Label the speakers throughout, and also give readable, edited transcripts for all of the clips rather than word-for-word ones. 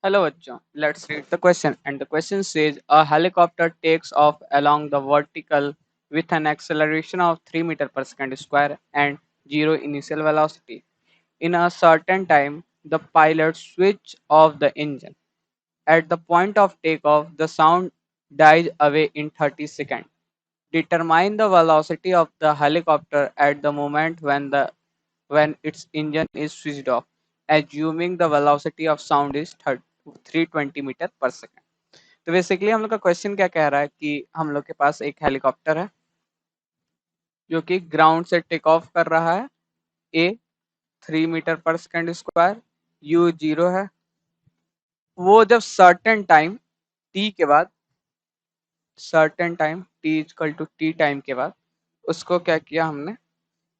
Speaker 1: Hello बच्चों, let's read the question. And the question says a helicopter takes off along the vertical with an acceleration of 3 meter per second square and zero initial velocity. In a certain time, the pilot switch off the engine. At the point of takeoff, the sound dies away in 30 seconds. Determine the velocity of the helicopter at the moment when its engine is switched off, assuming the velocity of sound is 320 metre per second. तो basically हम लोग का question क्या कह रहा है कि हम लोग के पास एक हेलीकॉप्टर है जो कि ग्राउंड से टेक ऑफ कर रहा है। A 3 metre per second square, u zero है। वो जब सर्टेन टाइम टी के बाद, certain time t equal to t time के बाद उसको क्या किया हमने,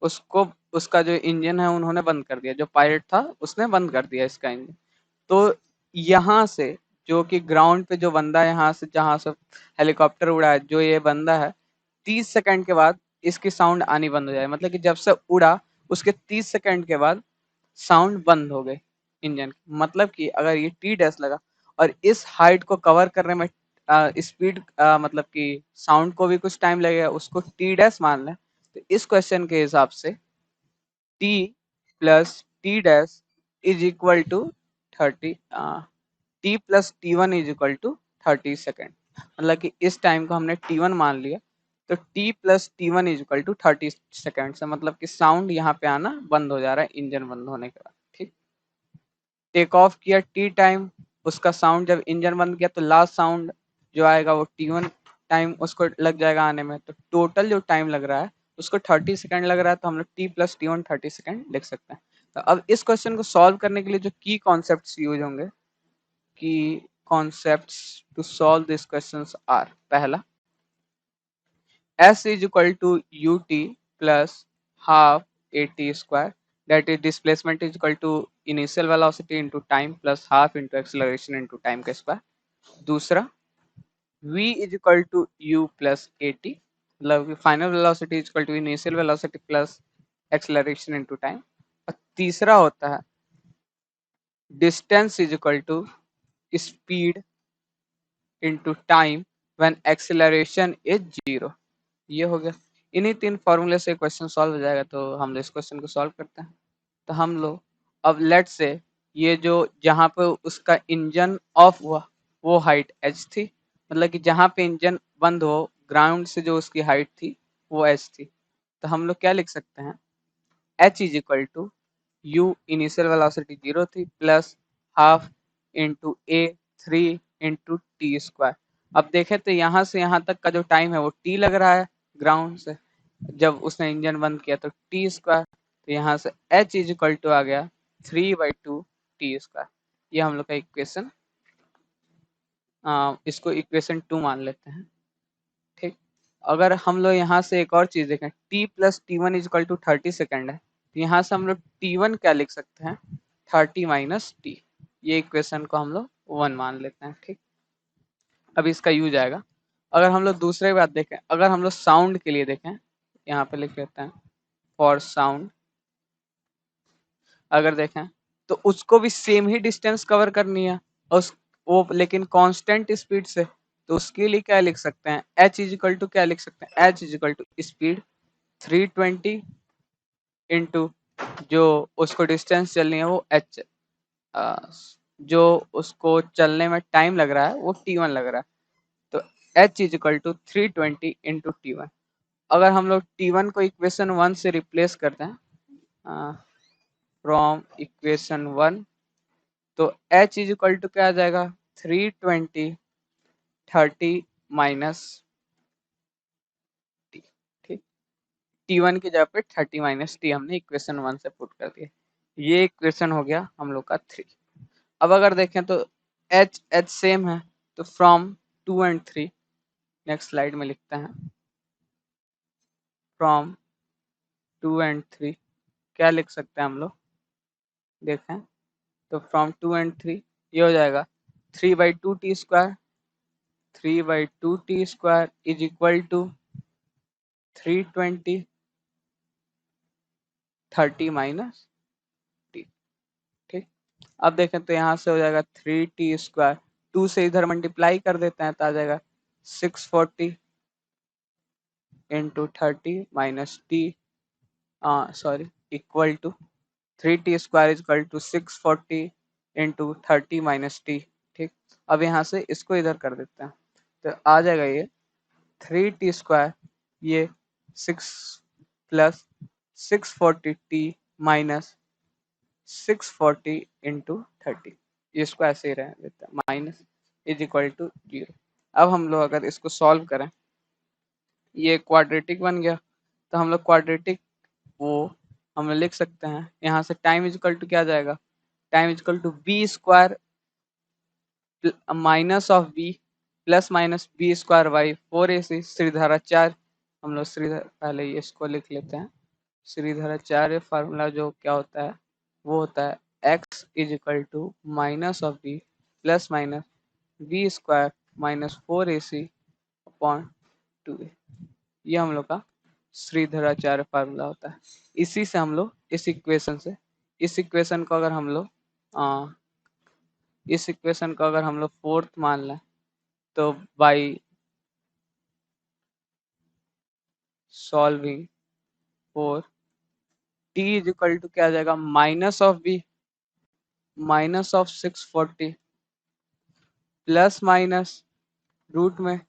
Speaker 1: उसको उसका जो इंजन है उन्होंने बंद कर दिया। जो पायलट था उसने बंद कर दिया इसका इंजन। तो यहाँ से जो कि ग्राउंड पे जो बंदा है, यहाँ से जहाँ से हेलीकॉप्टर उड़ा है, जो ये बंदा है, 30 सेकंड के बाद इसकी साउंड आनी बंद हो जाए। मतलब कि जब से उड़ा उसके 30 सेकंड के बाद साउंड बंद हो गई इंजन की। मतलब कि अगर ये टी डैश लगा और इस हाइट को कवर करने में स्पीड मतलब कि साउंड को भी कुछ टाइम लगेगा, उसको टी डैश मान लें। तो इस क्वेश्चन के हिसाब से t plus t dash is equal to 30, t plus t one is equal to 30 second. मतलब कि इस टाइम को हमने टी वन मान लिया, तो t plus t one is equal to 30 second से मतलब कि साउंड यहाँ पे आना बंद हो जा रहा है इंजन बंद होने के बाद। ठीक, टेक ऑफ किया टी टाइम, उसका साउंड जब इंजन बंद किया तो लास्ट साउंड जो आएगा वो टी वन टाइम उसको लग जाएगा आने में। तो टोटल जो टाइम लग रहा है उसको 30 सेकंड लग रहा है। तो हम लोग T plus t one 30 second लिख सकते हैं। तो अब इस क्वेश्चन को सॉल्व करने के लिए जो की कॉन्सेप्ट्स यूज होंगे, की concepts to solve this questions are: पहला, S is equal to ut plus half at square, that is displacement is equal to initial velocity into time plus half into acceleration into time के square। दूसरा, v is equal to u plus at, मतलब final velocity is equal to initial velocity plus acceleration into time. और तीसरा होता है distance is equal to speed into time when acceleration is zero. ये हो गया। इन्हीं तीन फॉर्मूले से क्वेश्चन सॉल्व हो जाएगा। तो हम लोग इस क्वेश्चन को सॉल्व करते हैं। तो हम लोग अब लेट से ये जो जहाँ पे उसका इंजन ऑफ हुआ वो हाइट एच थी, मतलब कि जहाँ पे इंजन बंद हो ग्राउंड से जो उसकी हाइट थी वो एच थी। तो हम लोग क्या लिख सकते हैं, h is equal to u initial velocity zero थी plus half into a 3 into T square. अब देखें तो यहाँ से यहाँ तक का जो टाइम है वो टी लग रहा है ग्राउंड से, जब उसने इंजन बंद किया तो टी स्क्वायर। तो यहाँ से एच इज इक्वल टू आ गया 3/2 टी स्क्वायर। ये हम लोग का इक्वेशन, इसको इक्वेशन 2 मान लेते हैं। ठीक, अगर हम लोग यहाँ से एक और चीज देखें, t plus t one is equal to 30 second है, तो यहाँ से हम लोग टी वन क्या लिख सकते हैं, 30 माइनस टी। ये इक्वेशन को हम लोग 1 मान लेते हैं। ठीक, अब इसका यूज आएगा। अगर हम लोग दूसरी बात देखें, अगर हम लोग साउंड के लिए देखें, यहाँ पे लिख लेते हैं फॉर साउंड। अगर देखें तो उसको भी सेम ही डिस्टेंस कवर करनी है और वो लेकिन कांस्टेंट स्पीड से। तो उसके लिए क्या लिख सकते हैं, एच इज इक्वल टू क्या लिख सकते हैं, h is equal to speed 320 into जो उसको डिस्टेंस चलनी है वो एच, जो उसको चलने में टाइम लग रहा है वो टी वन लग रहा है। तो h is equal to 320 into t one. अगर हम लोग टी वन को इक्वेशन 1 से रिप्लेस करते हैं फ्रॉम इक्वेशन 1, तो h इज इक्वल टू क्या आ जाएगा, 320 30 माइनस टी। ठीक, टी वन की जगह पे 30 माइनस टी हमने इक्वेशन 1 से पुट कर दिया। ये इक्वेशन हो गया हम लोग का 3। अब अगर देखें तो एच सेम है, तो फ्रॉम 2 एंड 3, नेक्स्ट स्लाइड में लिखते हैं फ्रॉम 2 एंड 3 क्या लिख सकते हैं हम लोग, देखें तो फ्रॉम 2 एंड 3 ये हो जाएगा 3/2 t square, 3/2 t square is equal to 320 30 minus t. ठीक, अब देखें तो यहाँ से हो जाएगा 3t², 2 से इधर मल्टीप्लाई कर देते हैं तो आ जाएगा 640 into 30 minus t, sorry, equal to 3t² equal to 640 into 30 minus t. ठीक, अब यहाँ से इसको इधर कर देते हैं तो आ जाएगा ये 3t², ये 6 प्लस 640t माइनस 640 इंटू 30, इसको ऐसे ही रहने देते हैं, माइनस इज इक्वल टू 0। अब हम लोग अगर इसको सॉल्व करें, ये क्वाड्रेटिक बन गया, तो हम लोग क्वाड्रेटिक वो हम लोग लिख सकते हैं, यहाँ से टाइम इज इक्वल टू क्या जाएगा, time is equal to b² minus of b plus minus b² by 4ac, Shridhara 4, हम लोग श्रीधारा पहले ये इसको लिख लेते हैं, श्रीधराचार्य फार्मूला जो क्या होता है वो होता है x is equal to minus of b plus minus b² minus 4ac upon 2a। ये हम लोग का श्रीधराचार्य फार्मूला होता है। इसी से हम लोग इस इक्वेशन से, इस इक्वेशन को अगर हम लोग इस इक्वेशन को अगर हम लोग फोर्थ मान लें तो by solving for t is equal to क्या आ जाएगा, minus of B minus of 640 plus minus root में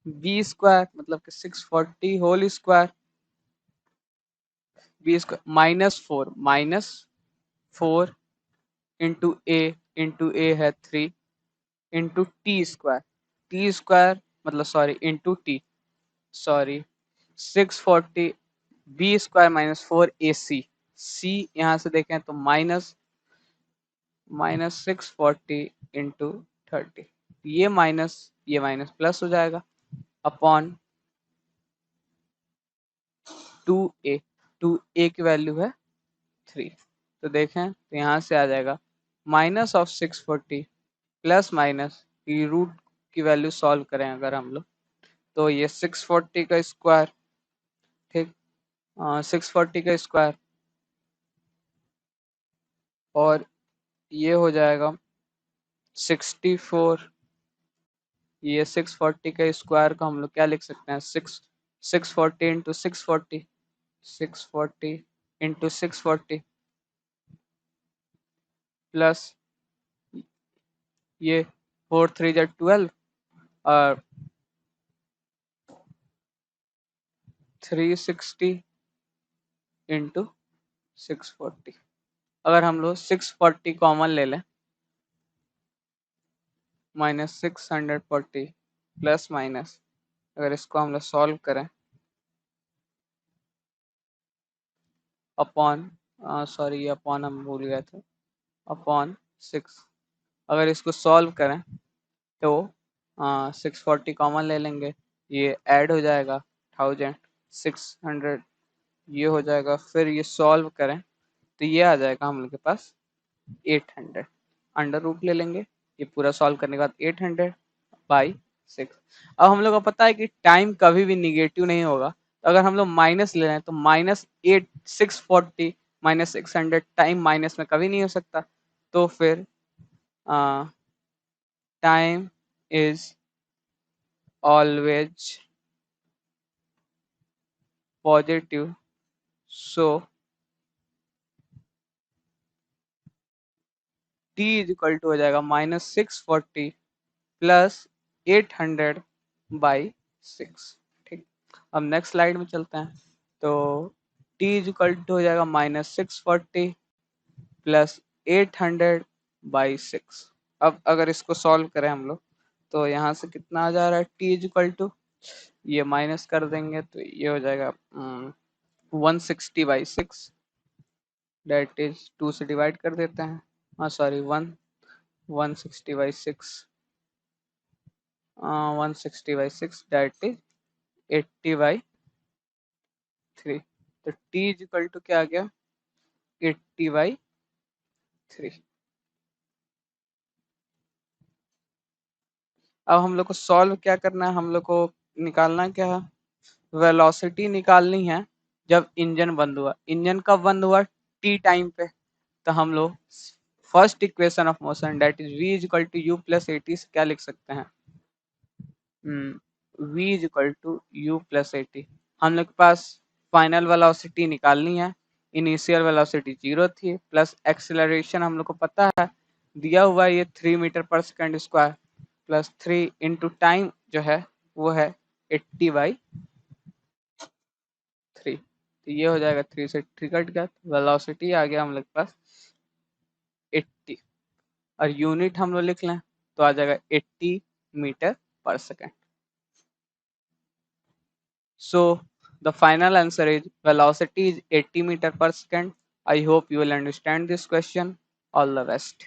Speaker 1: b² मतलब कि 640 whole square, b² minus 4 into A है 3 इंटू टी स्क्वायर मतलब sorry into T, sorry 640 b² minus 4ac, C यहाँ से देखें तो माइनस 640 इंटू 30, ये माइनस प्लस हो जाएगा अपॉन 2a, 2a की वैल्यू है 3, तो देखें तो यहाँ से आ जाएगा माइनस ऑफ 640 प्लस माइनस की रूट की वैल्यू सॉल्व करें अगर हम लोग तो ये 640 का स्क्वायर, ठीक, 640 का स्क्वायर और ये हो जाएगा 64, ये 640 का स्क्वायर को हम लोग क्या लिख सकते हैं, 640 इंटू 640, 640 इंटू 640 प्लस ये 4 3 जा 12 और 360 इंटू 640, अगर हम लोग 640 कॉमन ले लें माइनस 640 प्लस माइनस, अगर इसको हम लोग सॉल्व करें अपॉन, सॉरी अपॉन हम भूल गए थे, अपॉन 6, अगर इसको सॉल्व करें तो 640 कॉमन ले लेंगे, ये ऐड हो जाएगा 1600, ये हो जाएगा, फिर ये सॉल्व करें तो ये आ जाएगा हम लोग के पास 800, अंडर रूट ले लेंगे, ये पूरा सॉल्व करने के बाद 800 बाई 6। अब हम लोग को पता है कि टाइम कभी भी निगेटिव नहीं होगा, तो अगर हम लोग माइनस ले रहे हैं तो -640 -600 टाइम माइनस में कभी नहीं हो सकता, तो फिर time is always positive, so t is equal to हो जाएगा -640 प्लस 800 बाई 6। ठीक, अब नेक्स्ट स्लाइड में चलते हैं, तो t इज इक्वल टू हो जाएगा -640 प्लस 800 बाई 6। अब अगर इसको सॉल्व करें हम लोग तो यहाँ से कितना आ जा रहा है, t इज इक्वल टू, ये माइनस कर देंगे तो ये हो जाएगा 160/6, डेट इज 2 से डिवाइड कर देते हैं, हाँ सॉरी 160/6, 160/6 डेट इज 80/3, तो t इज इक्वल टू क्या आ गया, 80/3। अब हम लोग को सॉल्व क्या करना है, हम लोग को निकालना क्या है, वेलोसिटी निकालनी है जब इंजन बंद हुआ, इंजन कब बंद हुआ, टी टाइम पे, तो हम लोग first equation of motion that is v is equal to u plus a t से क्या लिख सकते हैं? v is equal to u plus a t. हम लोग के पास फाइनल वेलोसिटी निकालनी है। इनिशियल वेलोसिटी 0 थी, प्लस एक्सेलरेशन हम लोग को पता है दिया हुआ है ये 3 मीटर पर second square, plus 3 into time जो है वो है 80/3। तो ये हो जाएगा, 3 से 3 कट गया, वेलोसिटी आ गया हम लोग के पास 80, और यूनिट हम लोग लिख लें तो आ जाएगा 80 मीटर पर second. So the final answer is velocity is 80 meter per second. I hope you will understand this question. All the best.